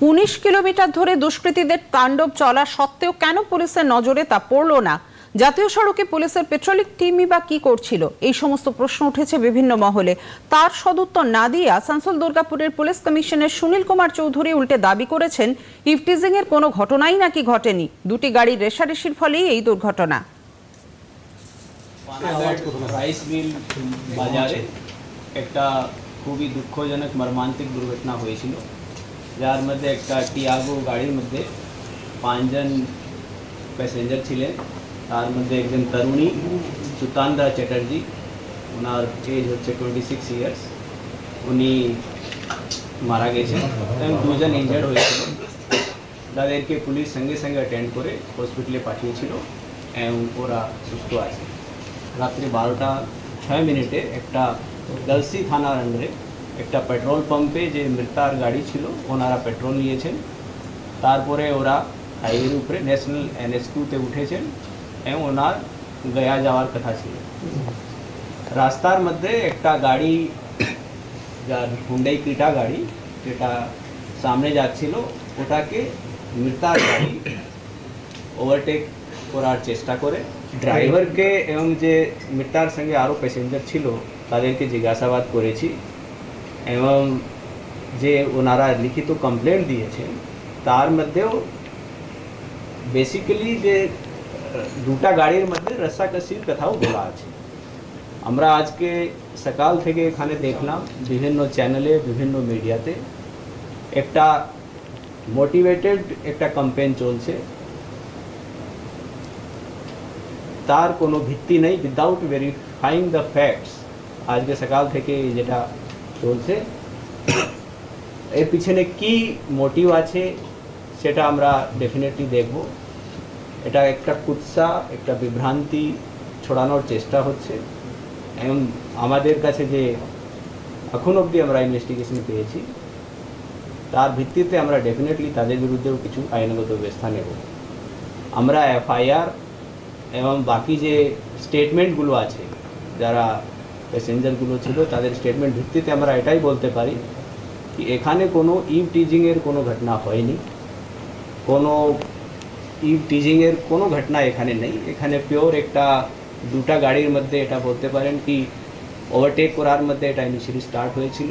19 kilometre ধরে দুষ্কৃতীদের তাণ্ডব চলা সত্ত্বেও কেন পুলিশের নজরে তা পড়ল না? জাতীয় সড়কে পুলিশের পেট্রোলিং টিমই বা কি করছিল? এই সমস্ত প্রশ্ন উঠেছে বিভিন্ন মহলে। তার সদুত্তর না দিয়ে আসানসোল দুর্গাপুরের পুলিশ কমিশনার সুনীল কুমার চৌধুরী উল্টে দাবি করেছেন ইভটিজিং এর কোনো ঘটনাই নাকি ঘটেনি, দুটি গাড়ির রেষারেষির ফলেই এই দুর্ঘটনা। রাইস মিল বাজারে একটা খুবই দুঃখজনক মর্মান্তিক দুর্ঘটনা হয়েছিল, যার মধ্যে একটা টিয়াগো গাড়ির মধ্যে 5 জন প্যাসেঞ্জার ছিলেন। তার মধ্যে একজন তরুণী সুতান্দা চ্যাটার্জি, ওনার এজ হচ্ছে 26 ইয়ার্স, উনি মারা গেছেন এবং 2 জন ইনজার্ড হয়েছিল। তাদেরকে পুলিশ সঙ্গে সঙ্গে অ্যাটেন্ড করে হসপিটালে পাঠিয়েছিল এবং ওরা সুস্থ আছে। রাত্রি 12টা 6 মিনিটে একটা গলসি থানার আন্ডারে একটা পেট্রোল পাম্পে যে মৃতার গাড়ি ছিল ওনারা পেট্রোল নিয়েছেন। তারপরে ওরা হাইওয়ের উপরে ন্যাশনাল NH2-তে উঠেছেন এবং ওনার গয়া যাওয়ার কথা ছিল। রাস্তার মধ্যে একটা গাড়ি, যার হুন্ডাই ক্রেটা গাড়ি, যেটা সামনে যাচ্ছিল, ওটাকে মৃতার গাড়ি ওভারটেক করার চেষ্টা করে ড্রাইভারকে এবং যে মৃতার সঙ্গে আরও প্যাসেঞ্জার ছিল তাদেরকে জিজ্ঞাসাবাদ করেছি এবং যে ওনারা লিখিত কমপ্লেন্ট দিয়েছেন তার মধ্যেও বেসিক্যালি যে দুটা গাড়ির মধ্যে রসাকসির কথাও বলা আছে। আমরা আজকে সকাল থেকে এখানে দেখলাম বিভিন্ন চ্যানেলে, বিভিন্ন মিডিয়াতে একটা মোটিভেটেড একটা ক্যাম্পেইন চলছে, তার কোনো ভিত্তি নেই, উইদাউট ভেরিফাইং দ্য ফ্যাক্টস। আজকে সকাল থেকে যেটা চলছে এর পিছনে কি মোটিভ আছে সেটা আমরা ডেফিনেটলি দেখব। এটা একটা কুৎসা, একটা বিভ্রান্তি ছড়ানোর চেষ্টা হচ্ছে এবং আমাদের কাছে যে এখন অবধি আমরা ইনভেস্টিগেশন পেয়েছি তার ভিত্তিতে আমরা ডেফিনেটলি তাদের বিরুদ্ধেও কিছু আইনগত ব্যবস্থা নেব। আমরা FIR এবং বাকি যে স্টেটমেন্টগুলো আছে, যারা প্যাসেঞ্জারগুলো ছিল তাদের স্টেটমেন্ট ভিত্তিতে আমরা এটাই বলতে পারি কি এখানে কোনো ইভটিজিংয়ের কোনো ঘটনা হয়নি, কোনো ইভটিজিংয়ের কোনো ঘটনা এখানে নেই। এখানে পিওর একটা দুটা গাড়ির মধ্যে এটা বলতে পারেন কি ওভারটেক করার মধ্যে এটা ইনিশিয়ালি স্টার্ট হয়েছিল।